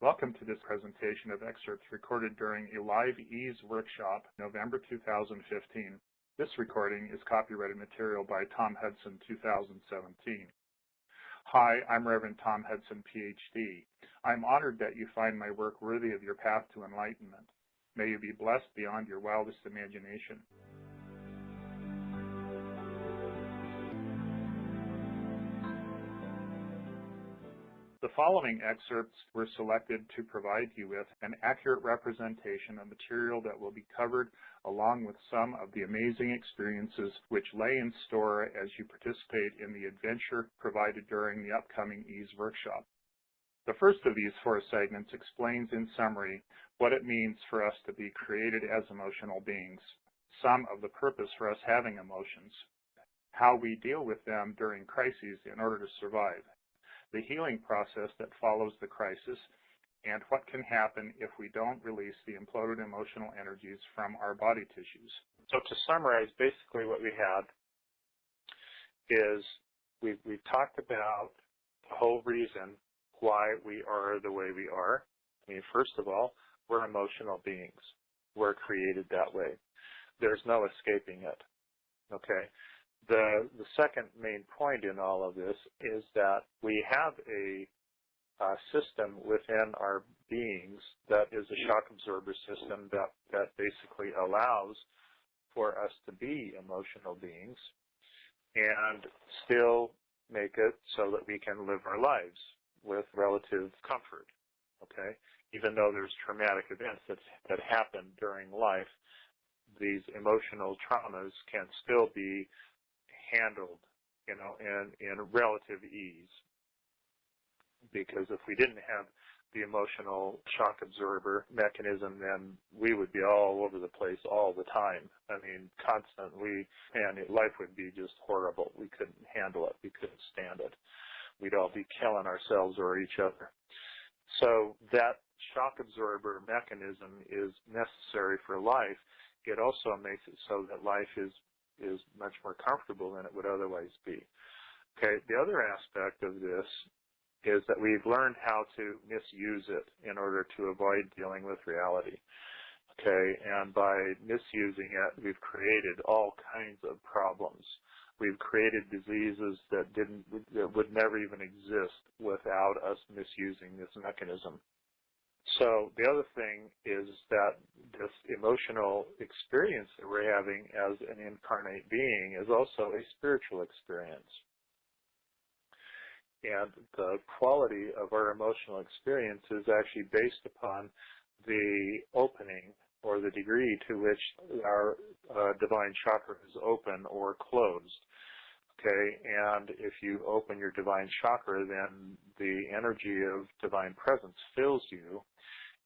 Welcome to this presentation of excerpts recorded during a live EASE workshop, November 2015. This recording is copyrighted material by Tom Hudson, 2017. Hi, I'm Reverend Tom Hudson, PhD. I'm honored that you find my work worthy of your path to enlightenment. May you be blessed beyond your wildest imagination. The following excerpts were selected to provide you with an accurate representation of material that will be covered along with some of the amazing experiences which lay in store as you participate in the adventure provided during the upcoming EASE workshop. The first of these 4 segments explains in summary what it means for us to be created as emotional beings, some of the purpose for us having emotions, how we deal with them during crises in order to survive, the healing process that follows the crisis, and what can happen if we don't release the imploded emotional energies from our body tissues. So to summarize, basically what we had is we've talked about the whole reason why we are the way we are. I mean, first of all, we're emotional beings. We're created that way. There's no escaping it, okay? The second main point in all of this is that we have a system within our beings that is a shock absorber system that basically allows for us to be emotional beings and still make it so that we can live our lives with relative comfort, okay? Even though there's traumatic events that happen during life, these emotional traumas can still be handled, in relative ease. Because if we didn't have the emotional shock absorber mechanism, then we would be all over the place all the time. I mean, constantly, and life would be just horrible. We couldn't handle it. We couldn't stand it. We'd all be killing ourselves or each other. So that shock absorber mechanism is necessary for life. It also makes it so that life is much more comfortable than it would otherwise be. Okay, the other aspect of this is that we've learned how to misuse it in order to avoid dealing with reality. Okay, and by misusing it, we've created all kinds of problems. We've created diseases that would never even exist without us misusing this mechanism. So the other thing is that this emotional experience that we're having as an incarnate being is also a spiritual experience. And the quality of our emotional experience is actually based upon the opening or the degree to which our divine chakra is open or closed. Okay, and if you open your divine chakra, then the energy of divine presence fills you,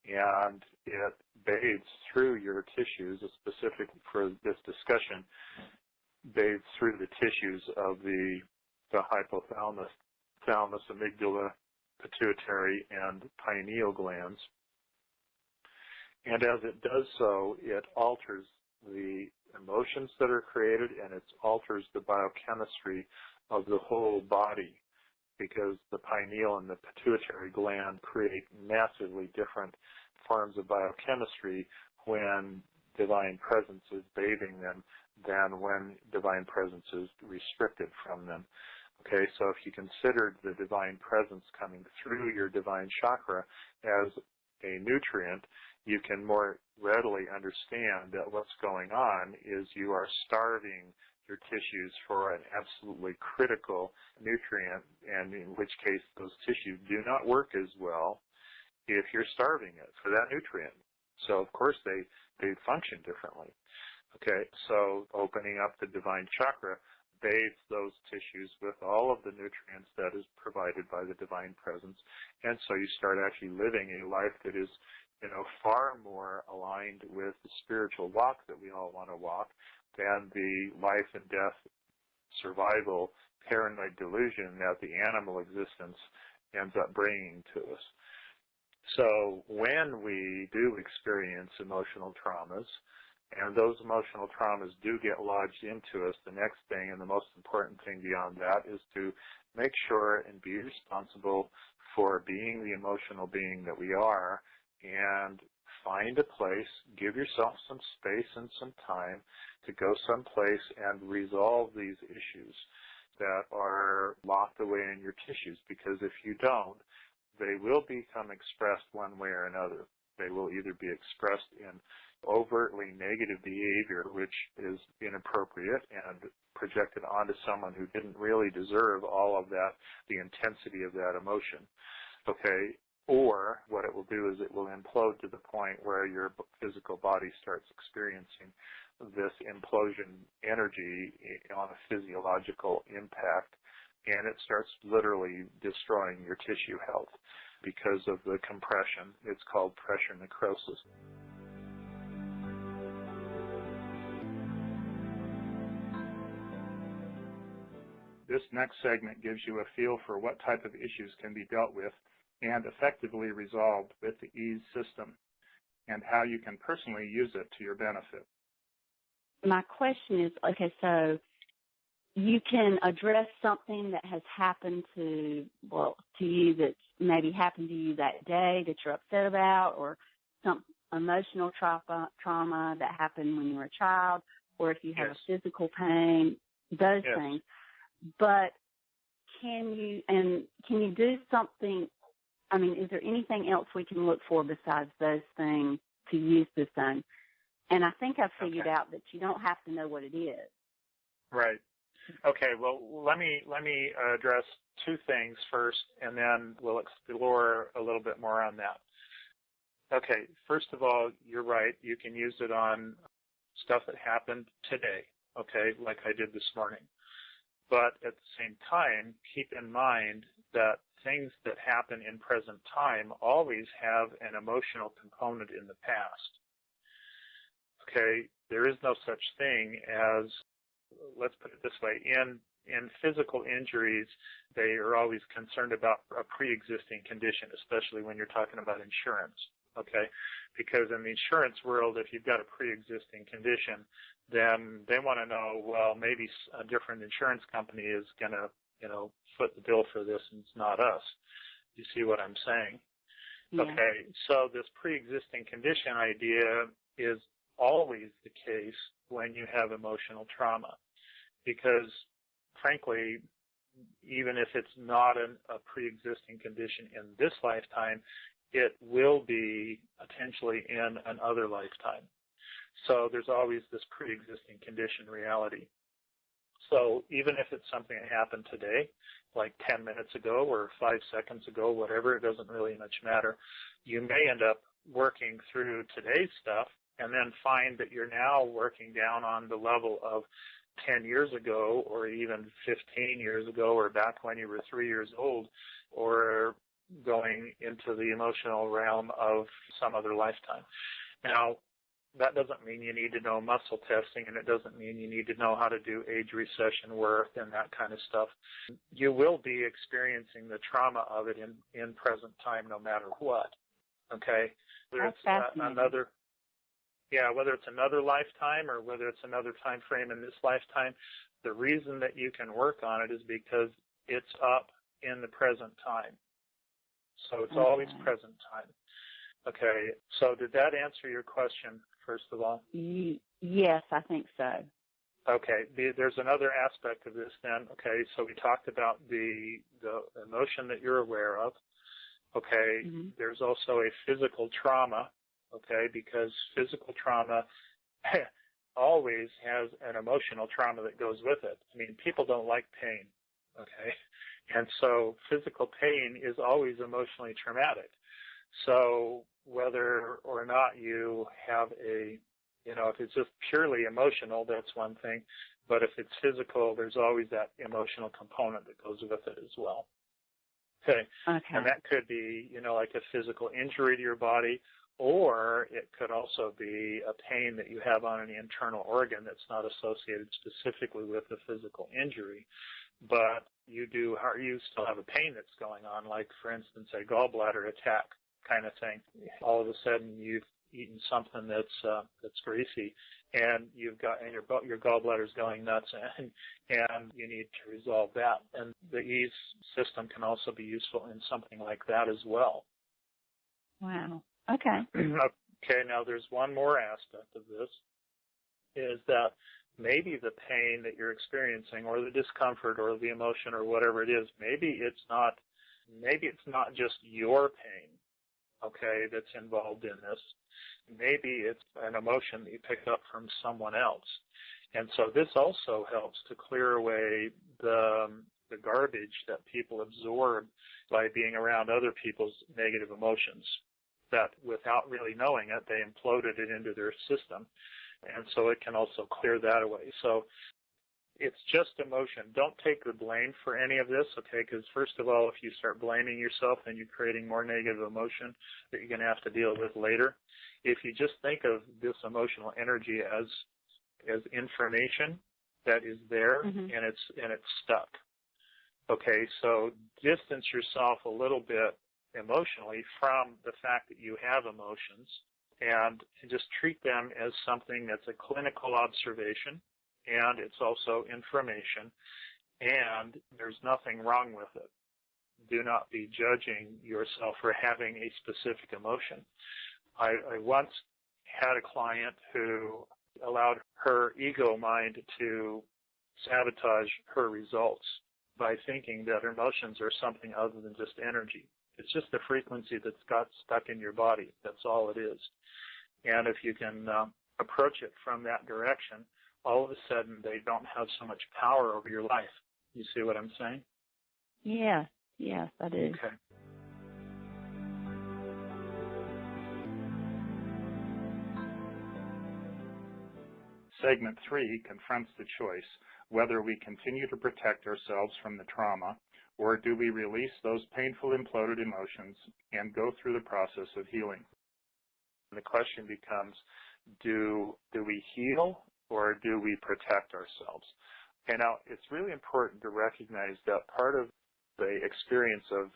and it bathes through your tissues, specifically for this discussion, bathes through the tissues of the hypothalamus, thalamus, amygdala, pituitary, and pineal glands. And as it does so, it alters the emotions that are created, and it alters the biochemistry of the whole body, because the pineal and the pituitary gland create massively different forms of biochemistry when divine presence is bathing them than when divine presence is restricted from them. Okay, so if you considered the divine presence coming through your divine chakra as a nutrient, you can more readily understand that what's going on is you are starving your tissues for an absolutely critical nutrient, and in which case those tissues do not work as well if you're starving it for that nutrient. So of course they function differently. Okay, so opening up the divine chakra bathes those tissues with all of the nutrients that is provided by the divine presence, and so you start actually living a life that is far more aligned with the spiritual walk that we all want to walk than the life and death survival paranoid delusion that the animal existence ends up bringing to us. So when we do experience emotional traumas, and those emotional traumas do get lodged into us, the next thing and the most important thing beyond that is to make sure and be responsible for being the emotional being that we are, and find a place, give yourself some space and some time to go someplace and resolve these issues that are locked away in your tissues, because if you don't, they will become expressed one way or another. They will either be expressed in overtly negative behavior, which is inappropriate and projected onto someone who didn't really deserve all of that, the intensity of that emotion, okay? Or what it will do is it will implode to the point where your physical body starts experiencing this implosion energy on a physiological impact, and it starts literally destroying your tissue health because of the compression. It's called pressure necrosis. This next segment gives you a feel for what type of issues can be dealt with and effectively resolved with the EASE system, and how you can personally use it to your benefit. My question is, okay, so you can address something that has happened to you that's maybe happened to you that day that you're upset about, or some emotional trauma that happened when you were a child, or if you have a physical pain, those things. But can you do something? I mean, is there anything else we can look for besides those things to use this on? And I think I've figured out that you don't have to know what it is. Right. Okay. Well, let me address two things first, and then we'll explore a little bit more on that. Okay. First of all, you're right. You can use it on stuff that happened today, okay, like I did this morning. But at the same time, keep in mind that things that happen in present time always have an emotional component in the past. Okay, there is no such thing as, let's put it this way, in physical injuries, they are always concerned about a pre-existing condition, especially when you're talking about insurance, okay? Because in the insurance world, if you've got a pre-existing condition, then they want to know, well, maybe a different insurance company is going to, foot the bill for this, and it's not us. You see what I'm saying? Yeah. Okay, so this pre-existing condition idea is always the case when you have emotional trauma, because frankly, even if it's not a pre-existing condition in this lifetime, it will be potentially in another lifetime. So there's always this pre-existing condition reality. So even if it's something that happened today, like 10 minutes ago or 5 seconds ago, whatever, it doesn't really much matter, you may end up working through today's stuff and then find that you're now working down on the level of 10 years ago, or even 15 years ago, or back when you were 3 years old, or going into the emotional realm of some other lifetime. Now, that doesn't mean you need to know muscle testing, and it doesn't mean you need to know how to do age recession work and that kind of stuff. You will be experiencing the trauma of it in present time no matter what, okay? Whether it's whether it's another lifetime or whether it's another time frame in this lifetime, the reason that you can work on it is because it's up in the present time. So it's always present time. Okay, so did that answer your question, first of all? Yes, I think so. Okay, there's another aspect of this then. Okay, so we talked about the emotion that you're aware of. Okay, There's also a physical trauma, okay, because physical trauma always has an emotional trauma that goes with it. I mean, people don't like pain, okay? And so physical pain is always emotionally traumatic. So whether or not you have if it's just purely emotional, that's one thing. But if it's physical, there's always that emotional component that goes with it as well. Okay. And that could be, like a physical injury to your body, or it could also be a pain that you have on an internal organ that's not associated specifically with a physical injury, but you still have a pain that's going on, like, for instance, a gallbladder attack kind of thing. All of a sudden, you've eaten something that's greasy, and your gallbladder's going nuts, and you need to resolve that. And the ease system can also be useful in something like that as well. Wow. Okay. Okay, now there's one more aspect of this, is that maybe the pain that you're experiencing, or the discomfort, or the emotion, or whatever it is, maybe it's not just your pain, okay, that's involved in this. Maybe it's an emotion that you picked up from someone else. And so this also helps to clear away the garbage that people absorb by being around other people's negative emotions, that without really knowing it, they imploded it into their system. And so it can also clear that away. So it's just emotion. Don't take the blame for any of this, okay, because first of all, if you start blaming yourself, then you're creating more negative emotion that you're going to have to deal with later. If you just think of this emotional energy as information that is there, and it's stuck. Okay, so distance yourself a little bit emotionally from the fact that you have emotions, and just treat them as something that's a clinical observation, and it's also information, and there's nothing wrong with it. Do not be judging yourself for having a specific emotion. I once had a client who allowed her ego mind to sabotage her results by thinking that emotions are something other than just energy. It's just a frequency that's got stuck in your body. That's all it is. And if you can approach it from that direction, all of a sudden they don't have so much power over your life. You see what I'm saying? Yeah. Yes, I do. Okay. Segment 3 confronts the choice whether we continue to protect ourselves from the trauma, or do we release those painful imploded emotions and go through the process of healing. And the question becomes, do we heal or do we protect ourselves? And now it's really important to recognize that part of the experience of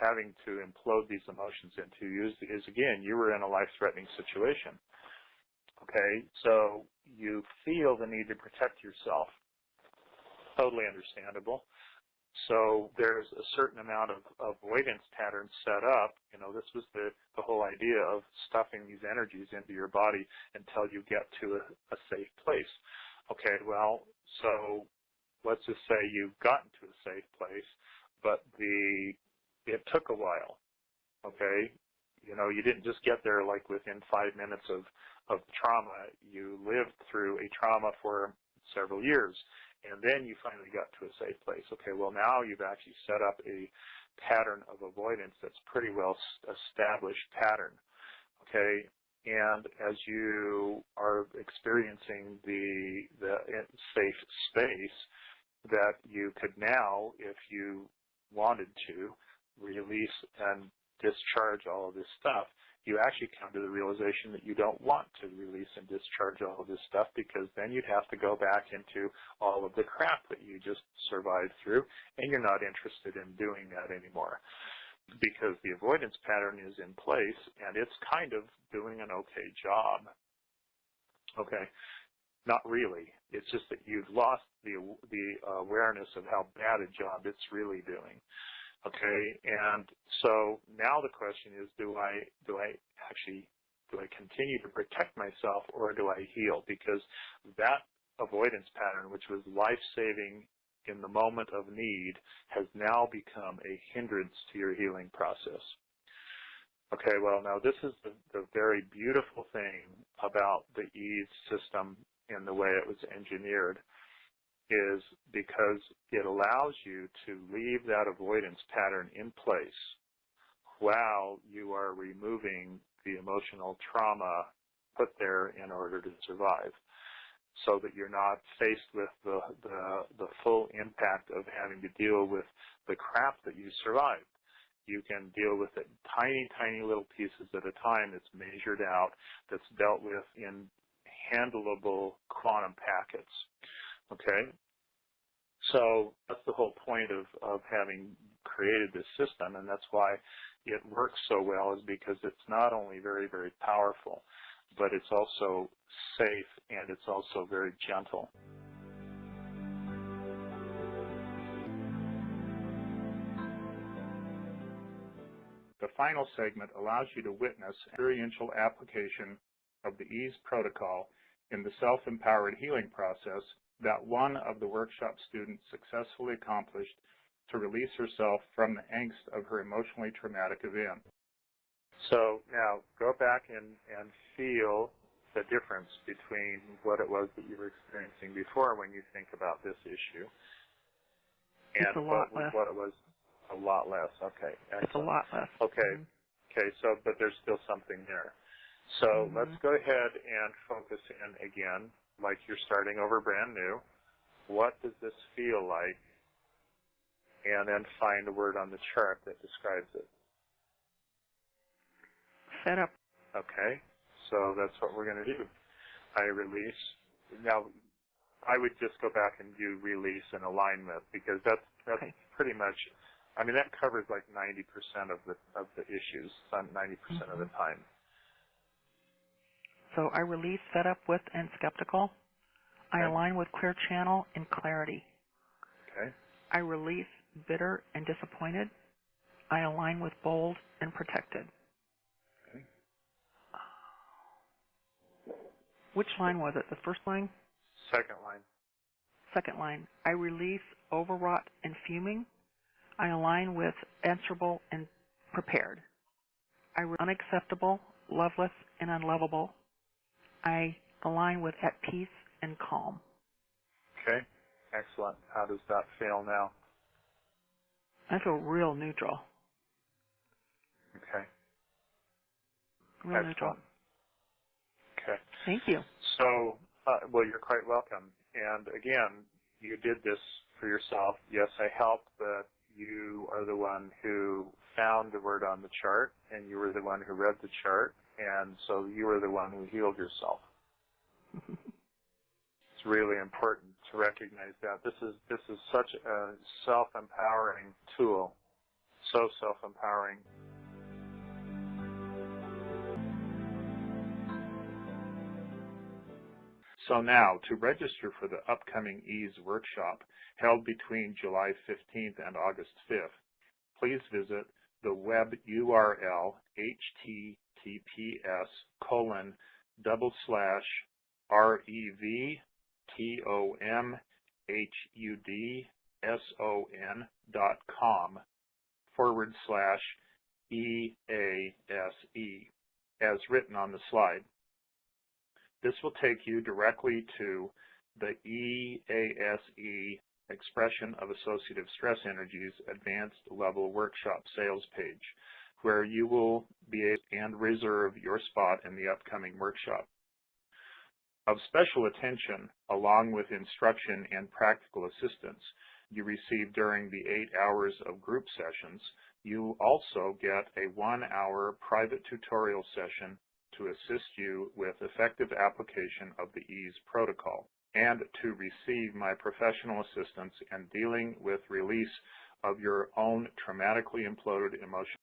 having to implode these emotions into you is again, you were in a life-threatening situation. Okay, so you feel the need to protect yourself. Totally understandable. So there's a certain amount of avoidance patterns set up. You know, this was the whole idea of stuffing these energies into your body until you get to a safe place. Okay, well, so let's just say you've gotten to a safe place, but it took a while. Okay, you know, you didn't just get there like within 5 minutes of trauma. You lived through a trauma for several years, and then you finally got to a safe place. Okay, well, now you've actually set up a pattern of avoidance that's pretty well established pattern. Okay, and as you are experiencing the safe space, that you could now, if you wanted to, release and discharge all of this stuff, you actually come to the realization that you don't want to release and discharge all of this stuff, because then you'd have to go back into all of the crap that you just survived through, and you're not interested in doing that anymore because the avoidance pattern is in place and it's kind of doing an okay job. Okay, not really. It's just that you've lost the awareness of how bad a job it's really doing. Okay, and so now the question is, do I continue to protect myself, or do I heal? Because that avoidance pattern, which was life-saving in the moment of need, has now become a hindrance to your healing process. Okay, well, now this is the very beautiful thing about the ease system in the way it was engineered, is because it allows you to leave that avoidance pattern in place while you are removing the emotional trauma put there in order to survive, so that you're not faced with the full impact of having to deal with the crap that you survived. You can deal with it tiny, tiny little pieces at a time that's measured out, that's dealt with in handleable quantum packets. Okay? So that's the whole point of having created this system, and that's why it works so well, is because it's not only very, very powerful, but it's also safe and it's also very gentle. The final segment allows you to witness experiential application of the EASE protocol in the self-empowered healing process that one of the workshop students successfully accomplished to release herself from the angst of her emotionally traumatic event. So now go back and feel the difference between what it was that you were experiencing before when you think about this issue and what it was. A lot less. Okay. Excellent. It's a lot less. Okay. Okay. So, but there's still something there. So let's go ahead and focus in again, like you're starting over brand new. What does this feel like? And then find a word on the chart that describes it. Fed up. Okay. So that's what we're going to do. I release. Now, I would just go back and do release and alignment, because that's Okay. pretty much. I mean, that covers like 90% of the issues, 90% of the time. So I release fed up with and skeptical. I align with clear channel and clarity. Okay. I release bitter and disappointed. I align with bold and protected. Okay. Which line was it? The first line? Second line. Second line. I release overwrought and fuming. I align with answerable and prepared. I unacceptable, loveless, and unlovable. I align with at peace and calm. Okay. Excellent. How does that feel now? I feel real neutral. Okay. Real neutral. Okay. Thank you. So, well, you're quite welcome. And again, you did this for yourself. Yes, I helped, but you are the one who found the word on the chart, and you were the one who read the chart, and so you were the one who healed yourself. It's really important to recognize that. This is such a self-empowering tool, so self-empowering. So now, to register for the upcoming EASE workshop held between July 15th and August 5th, please visit the web URL https://revtomhudson.com/EASE as written on the slide. This will take you directly to the EASE Expression of Associative Stress Energies Advanced Level Workshop sales page, where you will be able to reserve your spot in the upcoming workshop. Of special attention, along with instruction and practical assistance you receive during the 8 hours of group sessions, you also get a 1-hour private tutorial session to assist you with effective application of the EASE protocol, and to receive my professional assistance in dealing with release of your own traumatically imploded emotional